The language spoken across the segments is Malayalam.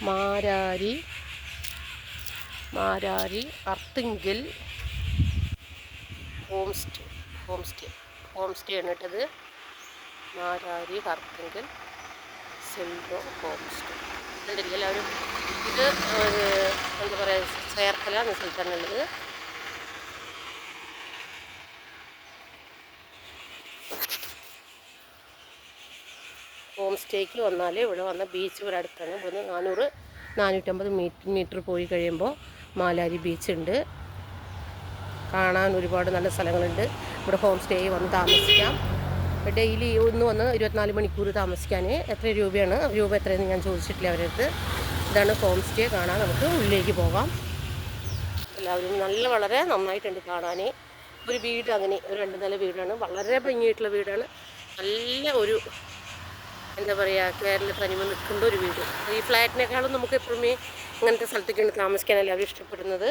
മാരാരി അർത്തിങ്കൽ ഹോം സ്റ്റേ ആണ് കേട്ടത്. മാരാരി അർത്തിങ്കൽ സെൽവോ ഹോം സ്റ്റേ കണ്ടിരിക്കും എല്ലാവരും. ഇത് എന്താ പറയുക, ചേർത്തല എന്ന സ്ഥലത്താണുള്ളത്. ഹോം സ്റ്റേക്ക് വന്നാൽ ഇവിടെ വന്ന ബീച്ച് ഇവിടെ അടുത്താണ്. ഇവിടുന്ന് 450 മീറ്റർ പോയി കഴിയുമ്പോൾ മാലാരി ബീച്ചുണ്ട്. കാണാൻ ഒരുപാട് നല്ല സ്ഥലങ്ങളുണ്ട്. ഇവിടെ ഹോം സ്റ്റേ വന്ന് താമസിക്കാം. ഡെയിലി ഒന്ന് വന്ന് 24 മണിക്കൂർ താമസിക്കാൻ എത്ര രൂപയാണ്, രൂപ എത്രയെന്ന് ഞാൻ ചോദിച്ചിട്ടില്ല അവരുടെ അടുത്ത്. ഇതാണ് ഹോം സ്റ്റേ. കാണാൻ നമുക്ക് ഉള്ളിലേക്ക് പോകാം. എല്ലാവരും വളരെ നന്നായിട്ടുണ്ട് കാണാൻ. ഒരു വീട് അങ്ങനെ ഒരു 2 നില വീടാണ്. വളരെ ഭംഗിയായിട്ടുള്ള വീടാണ്. നല്ല ഒരു എന്താ പറയുക, കേരള തനിമ നിൽക്കേണ്ട ഒരു വീട്. ഈ ഫ്ലാറ്റിനേക്കാളും നമുക്ക് എപ്പോഴുമേ ഇങ്ങനത്തെ സ്ഥലത്തേക്കാണ് താമസിക്കാൻ എല്ലാവരും ഇഷ്ടപ്പെടുന്നത്.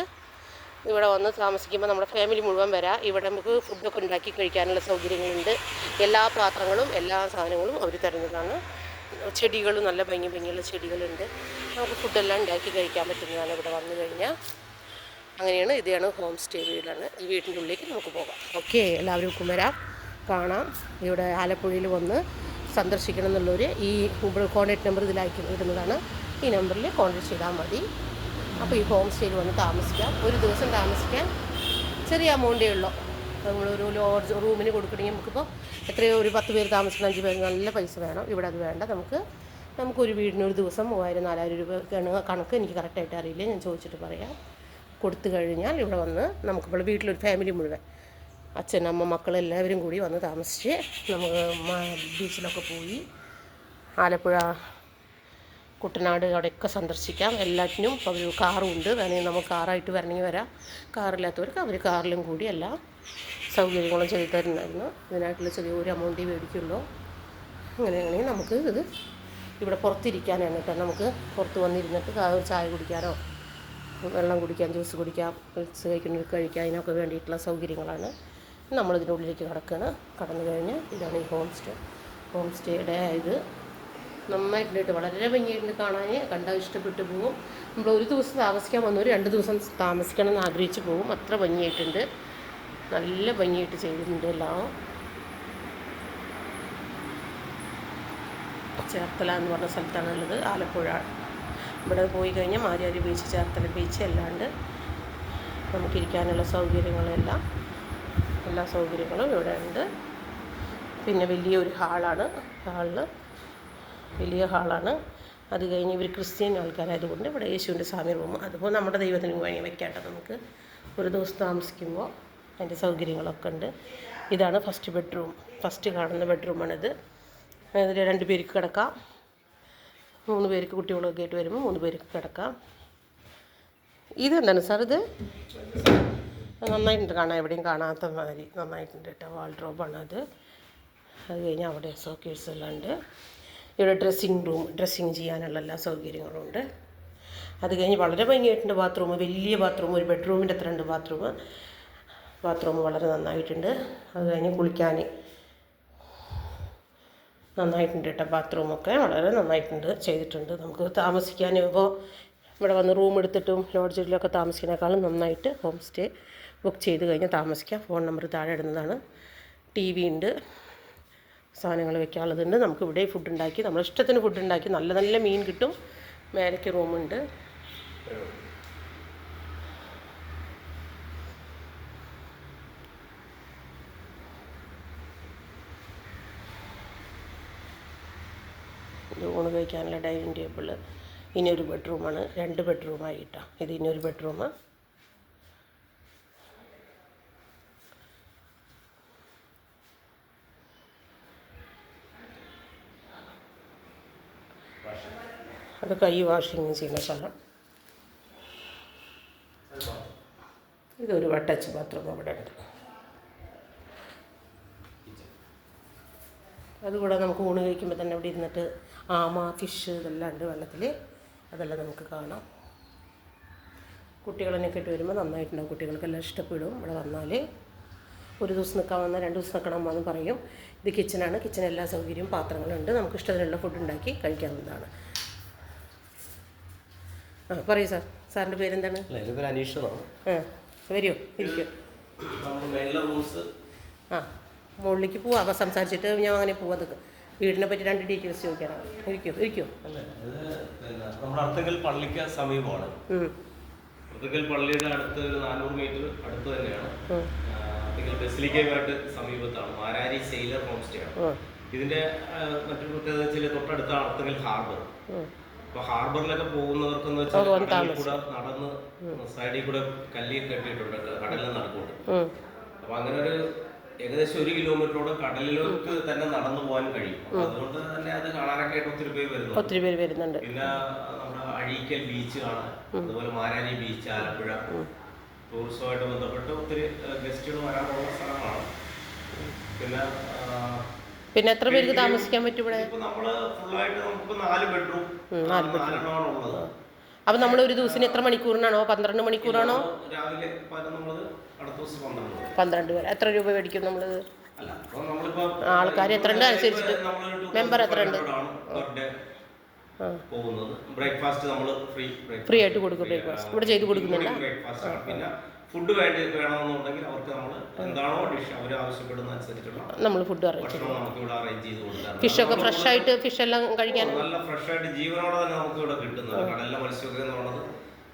ഇവിടെ വന്ന് താമസിക്കുമ്പോൾ നമ്മുടെ ഫാമിലി മുഴുവൻ വരാം. ഇവിടെ നമുക്ക് ഫുഡൊക്കെ ഉണ്ടാക്കി കഴിക്കാനുള്ള സൗകര്യങ്ങളുണ്ട്. എല്ലാ പാത്രങ്ങളും എല്ലാ സാധനങ്ങളും അവർ തരുന്നതാണ്. ചെടികളും നല്ല ഭംഗിയുള്ള ചെടികളുണ്ട്. നമുക്ക് ഫുഡെല്ലാം ഉണ്ടാക്കി കഴിക്കാൻ പറ്റുന്നതാണ് ഇവിടെ വന്നു കഴിഞ്ഞാൽ. അങ്ങനെയാണ്. ഇതാണ് ഹോം സ്റ്റേ വീടാണ്. ഈ വീടിൻ്റെ ഉള്ളിലേക്ക് നമുക്ക് പോകാം. ഓക്കെ, എല്ലാവർക്കും വരാം, കാണാം. ഇവിടെ ആലപ്പുഴയിൽ വന്ന് സന്ദർശിക്കണം എന്നുള്ളവർ ഈ കോൺടാക്ട് നമ്പർ ഇതിലാക്കി ഇടുന്നതാണ്. ഈ നമ്പറിൽ കോൺടാക്ട് ചെയ്താൽ മതി. അപ്പോൾ ഈ ഹോം സ്റ്റേയിൽ വന്ന് താമസിക്കാം. ഒരു ദിവസം താമസിക്കാൻ ചെറിയ എമൗണ്ടേ ഉള്ളൂ. നമ്മളൊരു ലോഡ്ജ് റൂമിന് കൊടുക്കണമെങ്കിൽ നമുക്കിപ്പോൾ എത്രയോ ഒരു 10 പേര് താമസിക്കണം, 5 പേര് നല്ല പൈസ വേണം. ഇവിടെ അത് വേണ്ട. നമുക്കൊരു വീടിന് ഒരു ദിവസം 3000-4000 രൂപ കണക്ക് എനിക്ക് കറക്റ്റായിട്ട് അറിയില്ല, ഞാൻ ചോദിച്ചിട്ട് പറയാം. കൊടുത്തു കഴിഞ്ഞാൽ ഇവിടെ വന്ന് നമുക്കിപ്പോൾ വീട്ടിലൊരു ഫാമിലി മുഴുവൻ അച്ഛൻ, അമ്മ, മക്കളെല്ലാവരും കൂടി വന്ന് താമസിച്ച് നമുക്ക് ബീച്ചിലൊക്കെ പോയി ആലപ്പുഴ, കുട്ടനാട് അവിടെയൊക്കെ സന്ദർശിക്കാം. എല്ലാറ്റിനും ഒരു കാറും ഉണ്ട്. വേണമെങ്കിൽ നമുക്ക് കാറായിട്ട് വരണമെങ്കിൽ വരാം. കാറില്ലാത്തവർക്ക് അവർ കാറിലും കൂടി എല്ലാ സൗകര്യങ്ങളും ചെയ്തു തരുന്നായിരുന്നു. ഇതിനായിട്ടുള്ള ചെറിയൊരു എമൗണ്ടേ മേടിക്കുള്ളൂ. അങ്ങനെയാണെങ്കിൽ നമുക്ക് ഇത് ഇവിടെ പുറത്തിരിക്കാനാണ് കേട്ടോ. നമുക്ക് പുറത്ത് വന്നിരുന്നിട്ട് ചായ കുടിക്കാനോ വെള്ളം കുടിക്കാൻ, ജ്യൂസ് കുടിക്കാം, കഴിക്കാൻ, അതിനൊക്കെ വേണ്ടിയിട്ടുള്ള സൗകര്യങ്ങളാണ്. നമ്മളിതിനുള്ളിലേക്ക് കടന്നു കഴിഞ്ഞാൽ ഇതാണ് ഈ ഹോം സ്റ്റേയുടെ ഇത്. നന്നായിട്ടുണ്ട്, വളരെ ഭംഗിയായിട്ടുണ്ട് കാണാൻ. കണ്ടാൽ ഇഷ്ടപ്പെട്ടു പോകും. നമ്മൾ ഒരു ദിവസം താമസിക്കാൻ വന്നവർ 2 ദിവസം താമസിക്കണം എന്ന് ആഗ്രഹിച്ച് പോകും. അത്ര ഭംഗിയായിട്ടുണ്ട്, നല്ല ഭംഗിയായിട്ട് ചെയ്തിട്ടുണ്ട് എല്ലാം. ചേർത്തല എന്ന് പറഞ്ഞ സ്ഥലത്താണുള്ളത്, ആലപ്പുഴ. ഇവിടെ പോയി കഴിഞ്ഞാൽ മാരാരി ബീച്ച്, ചേർത്തല ബീച്ച് അല്ലാണ്ട് നമുക്കിരിക്കാനുള്ള സൗകര്യങ്ങളെല്ലാം എല്ലാ സൗകര്യങ്ങളും ഇവിടെ ഉണ്ട്. പിന്നെ വലിയൊരു വലിയ ഹാളാണ്. അത് കഴിഞ്ഞ് ഇവർ ക്രിസ്ത്യൻ ആൾക്കാരായതുകൊണ്ട് ഇവിടെ യേശുവിൻ്റെ സ്വാമി റൂം, അതുപോലെ നമ്മുടെ ദൈവത്തിന് വേണ്ടി വയ്ക്കാട്ടോ. നമുക്ക് ഒരു ദിവസം താമസിക്കുമ്പോൾ അതിൻ്റെ സൗകര്യങ്ങളൊക്കെ ഉണ്ട്. ഇതാണ് ഫസ്റ്റ് കാണുന്ന ബെഡ്റൂമാണിത്. അതിൽ 2 പേർക്ക് കിടക്കാം, 3 പേർക്ക് കുട്ടികളൊക്കെ ആയിട്ട് വരുമ്പോൾ 3 പേർക്ക് കിടക്കാം. ഇതെന്താണ് സാർ? ഇത് നന്നായിട്ടുണ്ട് കാണാൻ, എവിടെയും കാണാത്ത മാതിരി നന്നായിട്ടുണ്ട് കേട്ടോ. വാൾഡ്രോബാണ് അത്. അത് കഴിഞ്ഞ് അവിടെ സോക്കേഴ്സ് എല്ലാം ഉണ്ട്. ഇവിടെ ഡ്രസ്സിങ് ചെയ്യാനുള്ള എല്ലാ സൗകര്യങ്ങളും ഉണ്ട്. അത് കഴിഞ്ഞ് വളരെ ഭംഗിയായിട്ടുണ്ട് ബാത്റൂം. വലിയ ബാത്റൂം, ഒരു ബെഡ്റൂമിൻ്റെ അത്ര ഉണ്ട് ബാത്റൂം വളരെ നന്നായിട്ടുണ്ട്. അത് കഴിഞ്ഞ് കുളിക്കാൻ നന്നായിട്ടുണ്ട് കേട്ടോ. ബാത്റൂമൊക്കെ വളരെ നന്നായിട്ടുണ്ട്, ചെയ്തിട്ടുണ്ട്. നമുക്ക് താമസിക്കാൻ ഇപ്പോൾ ഇവിടെ വന്ന് റൂം എടുത്തിട്ടും ലോഡ്ജിലൊക്കെ താമസിക്കുന്നതിനേക്കാളും നന്നായിട്ട് ഹോം സ്റ്റേ ബുക്ക് ചെയ്ത് കഴിഞ്ഞാൽ താമസിക്കാം. ഫോൺ നമ്പർ താഴെ ഇടുന്നതാണ്. TV ഉണ്ട്, സാധനങ്ങൾ വെക്കാനുള്ളതുണ്ട്. നമുക്ക് ഇവിടെ ഫുഡ് ഉണ്ടാക്കി നമ്മുടെ ഇഷ്ടത്തിന് ഫുഡ് ഉണ്ടാക്കി നല്ല മീൻ കിട്ടും. മേലേക്ക് റൂമുണ്ട്. ഇത് ഊണ് കഴിക്കാനുള്ള ഡൈനിങ് ടേബിൾ. ഇനിയൊരു ബെഡ്റൂമാണ്, 2 ബെഡ്റൂമായിട്ടാണ്. ഇത് ഇനിയൊരു ബെഡ്റൂം. അത് കൈ വാഷിങ് ചെയ്യുന്ന സ്ഥലം. ഇതൊരു അറ്റാച്ച് ബാത്റൂം അവിടെ ഉണ്ട്. അതുകൂടെ നമുക്ക് ഊണ് കഴിക്കുമ്പോൾ തന്നെ ഇവിടെ ഇരുന്നിട്ട് ആമ, ഫിഷ് ഇതെല്ലാം ഉണ്ട് വെള്ളത്തിൽ. അതെല്ലാം നമുക്ക് കാണാം. കുട്ടികളെന്നൊക്കെ ഇട്ട് വരുമ്പോൾ നന്നായിട്ടുണ്ടാകും. കുട്ടികൾക്കെല്ലാം ഇഷ്ടപ്പെടും. ഇവിടെ വന്നാൽ ഒരു ദിവസം നിൽക്കാൻ വന്നാൽ 2 ദിവസം നിൽക്കണം എന്ന് പറയും. ഇത് കിച്ചനാണ്. കിച്ചൺ എല്ലാ സൗകര്യവും പാത്രങ്ങളുണ്ട്. നമുക്ക് ഇഷ്ടത്തിനുള്ള ഫുഡ് ഉണ്ടാക്കി കഴിക്കാവുന്നതാണ്. ആ പറയൂ സാർ. സാറിൻ്റെ പേരെന്താണ്? എൻ്റെ പേര് അനീഷറാണ്. വരുമോ? ഇരിക്കും. ആ മുകളിലേക്ക് പോവാം. അപ്പോൾ സംസാരിച്ചിട്ട് ഞാൻ അങ്ങനെ പോവാം. അതൊക്കെ വീടിനെ പറ്റി 2 ഡീറ്റെയിൽസ് ചോദിക്കാനാണ്. ഇരിക്കും. അല്ല, ഇത് നമ്മുടെ അർത്തങ്കൽ പള്ളിക്ക് സമീപമാണ്. അർത്തങ്കൽ പള്ളിയുടെ അടുത്ത് ഒരു 400 മീറ്റർ അടുത്ത് തന്നെയാണ്. അർത്തങ്കൽ ബസിലിക്കയുമായിട്ട് സമീപത്താണ്. മാരാരി സെയിലർ ഹോം സ്റ്റേ ആണ്. ഇതിന്റെ മറ്റൊരു പ്രത്യേകത വെച്ചാൽ തൊട്ടടുത്താണ് അർത്തങ്കൽ ഹാർബർ. അപ്പൊ ഹാർബറിലൊക്കെ പോകുന്നവർക്കെന്ന് വെച്ചാൽ കൂടെ നടന്ന് സൈഡിൽ കൂടെ കല്ലിൽ കെട്ടിയിട്ടുണ്ട്, കടലിൽ നടക്കുന്നുണ്ട്. അപ്പൊ അങ്ങനെ ഒരു ഏകദേശം 1 കിലോമീറ്ററോടെ കടലിലേക്ക് തന്നെ നടന്നു പോകാൻ കഴിയും. അതുകൊണ്ട് തന്നെ അത് കാണാനൊക്കെ ആയിട്ട് ഒത്തിരി പേര് വരുന്നുണ്ട്. പിന്നെ നമ്മുടെ അഴീക്കൽ ബീച്ച് കാണാൻ, അതുപോലെ മാരാരി ബീച്ച്, ആലപ്പുഴ ടൂറിസവുമായിട്ട് ബന്ധപ്പെട്ട് ഒത്തിരി ഗസ്റ്റുകൾ വരാനുള്ള സ്ഥലമാണ്. പിന്നെ എത്ര പേർക്ക് താമസിക്കാൻ പറ്റും ഇവിടെ? നമ്മള് ഫുള്ളായിട്ട് നമുക്ക് 4 ബെഡ്റൂം 4 ഉള്ളത്. അപ്പൊ നമ്മൾ ഒരു ദിവസം എത്ര മണിക്കൂറിനാണോ? 12 മണിക്കൂറാണോ? രാവിലെ 11 അടുത്ത ദിവസം 12 പേര്. എത്ര രൂപ മേടിക്കും നമ്മള്? ആൾക്കാർ എത്ര ഉണ്ട് അനുസരിച്ചിട്ട്, മെമ്പർ എത്ര ഉണ്ട്? ബ്രേക്ക്ഫാസ്റ്റ് നമ്മൾ ഫ്രീ ആയിട്ട് കൊടുക്കും. ബ്രേക്ക്ഫാസ്റ്റ് ഇവിടെ ചെയ്ത് കൊടുക്കുന്നുണ്ട്. പിന്നെ ഫുഡ് വേണമെന്നുണ്ടെങ്കിൽ അവർക്ക് നമ്മൾ എന്താണോ ഡിഷ് അവർ ആവശ്യപ്പെടുന്ന അനുസരിച്ചുള്ള നമ്മൾ ഫുഡ് അറേഞ്ച് നമുക്ക് ഇവിടെ അറേഞ്ച് ചെയ്ത് കൊടുക്കാം. ഫിഷൊക്കെ ഫ്രഷ് ആയിട്ട്, ഫിഷ് എല്ലാം കഴിക്കാൻ നല്ല ഫ്രഷ് ആയിട്ട് ജീവനോടെ തന്നെ നമുക്ക് ഇവിടെ കിട്ടുന്നത്. കടലിലെ മത്സ്യമൊക്കെ എന്നുള്ളത്,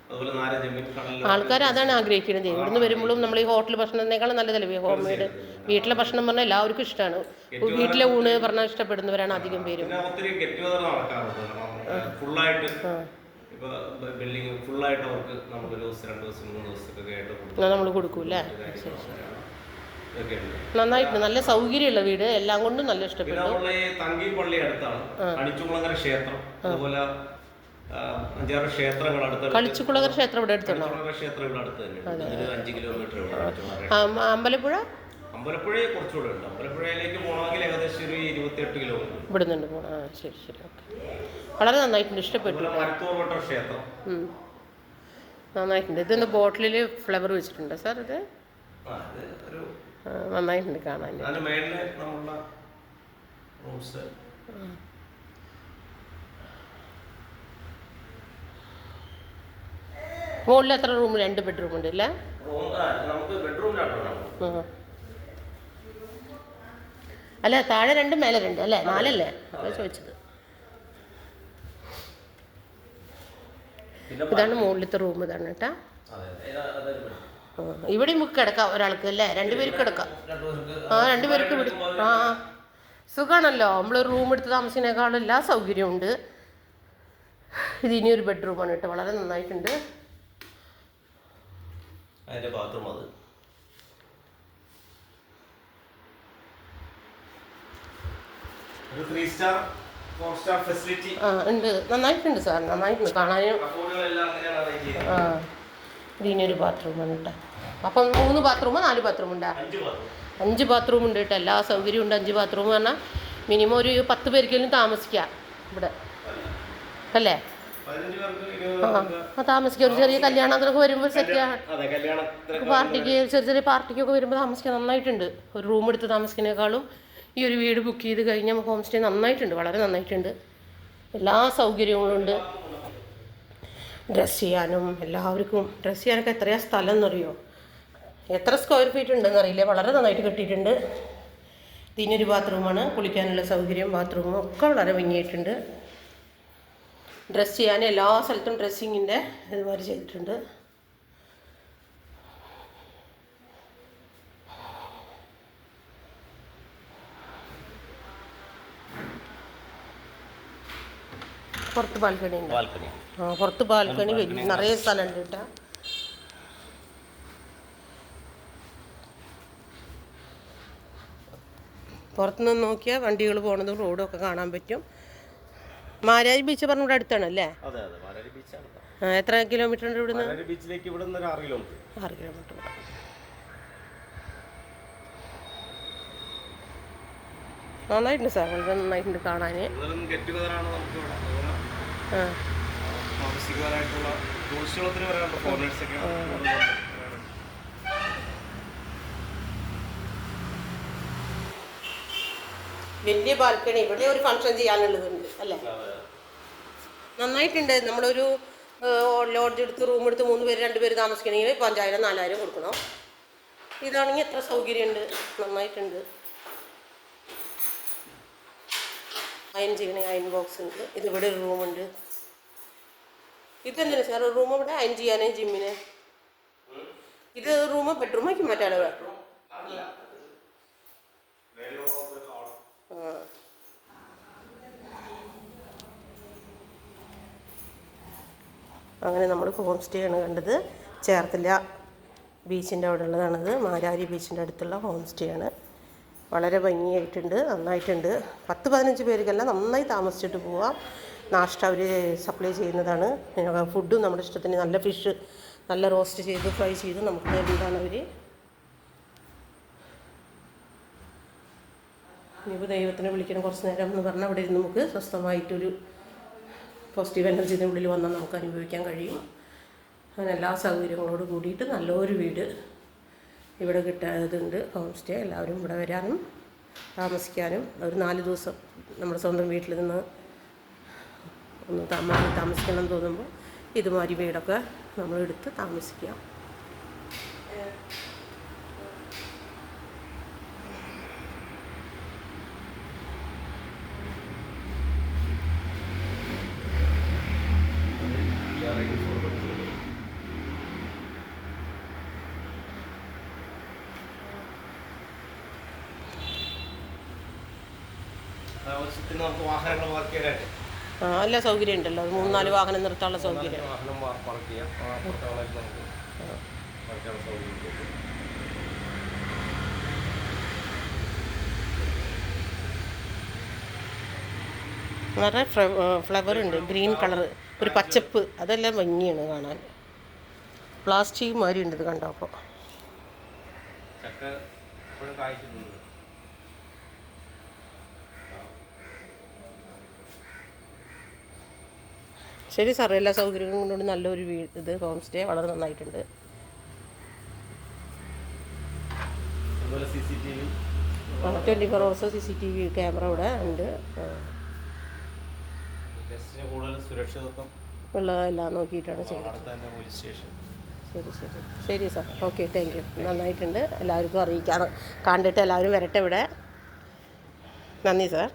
അതുപോലെ നാരജമീൻ, കടലിൽ ആൾക്കാർ അതാണ് ആഗ്രഹിക്കുന്നത്. ഇവിടുന്ന് വരുമ്പോഴും നമ്മൾ ഈ ഹോട്ടൽ ഭക്ഷണത്തിനേക്കാളും നല്ലതല്ലേ ഹോം മെയ്ഡ്. വീട്ടിലെ ഭക്ഷണം പറഞ്ഞാൽ എല്ലാവർക്കും ഇഷ്ടമാണ്. വീട്ടിലെ ഊണ് പറഞ്ഞാൽ ഇഷ്ടപ്പെടുന്നവരാണ് അധികം പേരും. ഒത്തിരി ഗെറ്റ് ടുഗദർ നടക്കാറുണ്ട്. ഫുള്ളായിട്ട് ബിൽഡിംഗ് ഫുള്ളായിട്ട് അവർക്ക് നമുക്ക് 1 ദിവസം 2 ദിവസം 3 ദിവസത്തേക്ക് ആയിട്ട് നമ്മൾ കൊടുക്കൂല്ലേ? നന്നായിട്ട് നല്ല സൗകര്യമുള്ള വീട്, എല്ലാം കൊണ്ടും നല്ല ഇഷ്ടപ്പെട്ടു. തങ്കി പള്ളി അടുത്താണ്. കണിച്ചുകുളങ്ങര ക്ഷേത്രം, അതുപോലെ 5-6 ക്ഷേത്രങ്ങൾ അടുത്ത്. കളിച്ചുകുളങ്ങര ക്ഷേത്രം ഇവിടെ അടുത്തുണ്ടോ? ക്ഷേത്രം ഇവിടെ അടുത്ത് തന്നെ, 5 കിലോമീറ്റർ. അമ്പലപ്പുഴയെ കുറച്ചുകൂടെ ഉണ്ട്. അമ്പലപ്പുഴയിലേക്ക് പോകണമെങ്കിൽ ഏകദേശം ഒരു 28 കിലോമീറ്റർ ഇവിടെ നിന്നുണ്ട് പോകണം. ശരി. ഓക്കെ, വളരെ നന്നായിട്ടുണ്ട്, ഇഷ്ടപ്പെട്ടു. ക്ഷേത്രം നന്നായിട്ടുണ്ട്. ഇതൊന്ന് ബോട്ടിലിൽ ഫ്ലവർ വെച്ചിട്ടുണ്ട് സാർ. ഇത് നന്നായിട്ടുണ്ട് കാണാൻ. മുകളിൽ എത്ര റൂം? 2 ബെഡ്റൂം ഉണ്ട് അല്ലേ? അല്ല, താഴെ 2 മേലെ 2 അല്ലേ? 4 അല്ലേ? അതാ ചോദിച്ചത്. ഇതാണ് മുകളിലത്തെ റൂം. ഇതാണ് കേട്ടാ. ഇവിടെ നമുക്ക് കിടക്കാം ഒരാൾക്ക് അല്ലേ? 2 പേർക്ക് കിടക്കാം. 2 പേർക്ക് ഇവിടെ സുഖമാണല്ലോ. നമ്മൾ റൂം എടുത്ത് താമസിക്കുന്നതിനേക്കാളും എല്ലാ സൗകര്യവും ഉണ്ട്. ഇത് ഇനിയൊരു ബെഡ്റൂമാണ് കേട്ടോ, വളരെ നന്നായിട്ടുണ്ട്. ഉണ്ട്, നന്നായിട്ടുണ്ട് സാർ, നന്നായിട്ടുണ്ട് കാണാനും. ഇതിനൊരു ബാത്റൂമാണ് കേട്ടോ. അപ്പം 3 ബാത്റൂമോ 4 ബാത്റൂം ഉണ്ടാ? 5 ബാത്റൂം ഉണ്ട് കേട്ടോ, എല്ലാ സൗകര്യവും ഉണ്ട്. 5 ബാത്റൂം പറഞ്ഞാൽ മിനിമം ഒരു 10 പേർക്കെങ്കിലും താമസിക്കാം ഇവിടെ അല്ലേ? താമസിക്കാം. ഒരു ചെറിയ കല്യാണത്തിനൊക്കെ വരുമ്പോൾ പാർട്ടിക്ക്, ചെറിയ പാർട്ടിക്കൊക്കെ വരുമ്പോൾ താമസിക്കാൻ നന്നായിട്ടുണ്ട്. ഒരു റൂം എടുത്ത് താമസിക്കുന്നതിനേക്കാളും ഈ ഒരു വീട് ബുക്ക് ചെയ്ത് കഴിഞ്ഞാൽ ഹോം സ്റ്റേ നന്നായിട്ടുണ്ട്, വളരെ നന്നായിട്ടുണ്ട്. എല്ലാ സൗകര്യങ്ങളും ഉണ്ട്. ഡ്രസ്സ് ചെയ്യാനും എല്ലാവർക്കും ഡ്രസ്സ് ചെയ്യാനൊക്കെ എത്രയാ സ്ഥലം എന്നറിയോ? എത്ര സ്ക്വയർ ഫീറ്റ് ഉണ്ടെന്ന് അറിയില്ല, വളരെ നന്നായിട്ട് കെട്ടിയിട്ടുണ്ട്. ഇതിനൊരു ബാത്റൂമാണ്, കുളിക്കാനുള്ള സൗകര്യം, ബാത്റൂമും ഒക്കെ വളരെ ഭംഗിയായിട്ടുണ്ട്. ഡ്രസ്സ് ചെയ്യാൻ എല്ലാ സ്ഥലത്തും ഡ്രസ്സിങ്ങിൻ്റെ ഇതുമാതിരി ചെയ്തിട്ടുണ്ട്. പുറത്ത് ബാൽക്കണി ഉണ്ട്. പുറത്ത് ബാൽക്കണി വലിയ നിറയെ സ്ഥലമുണ്ട് കേട്ടോ. പുറത്തുനിന്ന് നോക്കിയാൽ വണ്ടികൾ പോകുന്നതും റോഡും ഒക്കെ കാണാൻ പറ്റും. മാരാരി ബീച്ച് പറഞ്ഞ ഇവിടെ അടുത്താണല്ലേ? എത്ര കിലോമീറ്റർ ഉണ്ട് ഇവിടുന്ന്? 6 കിലോമീറ്റർ. നന്നായിട്ടുണ്ട് സാർ, വളരെ നന്നായിട്ടുണ്ട് കാണാൻ. വലിയ ബാൽക്കണി, ഇവിടെ ഒരു ഫംഗ്ഷൻ ചെയ്യാനുള്ളതുണ്ട് അല്ലേ? നന്നായിട്ടുണ്ട്. നമ്മളൊരു ലോഡ്ജ് എടുത്ത് റൂം എടുത്ത് 3 പേര് 2 പേര് താമസിക്കണമെങ്കിൽ 5000 4000 കൊടുക്കണം. ഇതാണെങ്കിൽ എത്ര സൗകര്യമുണ്ട്, നന്നായിട്ടുണ്ട്. അയൺ ചെയ്യണേ അയൺ ബോക്സ് ഉണ്ട്. ഇതിവിടെ ഒരു റൂമുണ്ട്. ഇതെന്തിനാ സാർ റൂം ഇവിടെ അയൺ ചെയ്യാനേ ജിമ്മിന്? ഇത് റൂം ബെഡ്റൂമാക്കി മാറ്റാലോ? അങ്ങനെ നമ്മൾ ഹോം സ്റ്റേ ആണ് കണ്ടത്. ചേർത്തല ബീച്ചിൻ്റെ അവിടെ ഉള്ളതാണത്. മാരാരി ബീച്ചിൻ്റെ അടുത്തുള്ള ഹോം സ്റ്റേ ആണ്. വളരെ ഭംഗിയായിട്ടുണ്ട്, നന്നായിട്ടുണ്ട്. 10-15 പേർക്കെല്ലാം നന്നായി താമസിച്ചിട്ട് പോവാം. നാഷ്ട അവർ സപ്ലൈ ചെയ്യുന്നതാണ്. ഫുഡും നമ്മുടെ ഇഷ്ടത്തിന്, നല്ല ഫിഷ് നല്ല റോസ്റ്റ് ചെയ്ത് ഫ്രൈ ചെയ്ത് നമുക്ക് തരുന്നതാണ് അവർ. ഇനിയിപ്പോൾ ദൈവത്തിനെ വിളിക്കണം കുറച്ച് നേരം എന്ന് പറഞ്ഞാൽ അവിടെ ഇരുന്ന് നമുക്ക് സ്വസ്ഥമായിട്ടൊരു പോസിറ്റീവ് എനർജിയുടെ ഉള്ളിൽ വന്നാൽ നമുക്ക് അനുഭവിക്കാൻ കഴിയും. അങ്ങനെ എല്ലാ സൗകര്യങ്ങളോട് കൂടിയിട്ട് നല്ലൊരു വീട് ഇവിടെ കിട്ടാതുണ്ട്. ഹോം സ്റ്റേ എല്ലാവരും ഇവിടെ വരാനും താമസിക്കാനും, ഒരു 4 ദിവസം നമ്മുടെ സ്വന്തം വീട്ടിൽ നിന്ന് ഒന്ന് താമസിക്കണം എന്ന് തോന്നുമ്പോൾ ഇതുമാതിരി വീടൊക്കെ നമ്മളെടുത്ത് താമസിക്കാം. നമുക്ക് വാഹനങ്ങൾ പാർക്ക് ചെയ്യാനായിട്ട് നല്ല സൗകര്യം ഉണ്ടല്ലോ. 3-4 വാഹനം നിർത്താനുള്ള സൗകര്യം. വാഹനം പാർക്ക് ചെയ്യാം. നിറയെ ഫ്ലവർ ഉണ്ട്, ഗ്രീൻ കളർ, ഒരു പച്ചപ്പ്, അതെല്ലാം ഭംഗിയാണ് കാണാൻ. പ്ലാസ്റ്റിക് മാതിരി ഉണ്ട് ഇത് കണ്ടോ. അപ്പോൾ ശരി സാർ, എല്ലാ സൗകര്യങ്ങളും കൊണ്ടുകൊണ്ട് നല്ലൊരു വീട് ഇത് ഹോം സ്റ്റേ വളരെ നന്നായിട്ടുണ്ട്. 24 hours CCTV ക്യാമറ ഇവിടെ ഉണ്ട്. ഉള്ളതെല്ലാം നോക്കിയിട്ടാണ് ചെയ്തത്. ശരി ശരി ശരി സാർ, ഓക്കെ, താങ്ക് യു. നന്നായിട്ടുണ്ട്. എല്ലാവർക്കും അറിയിക്കാം, കണ്ടിട്ട് എല്ലാവരും വരട്ടെ ഇവിടെ. നന്ദി സാർ.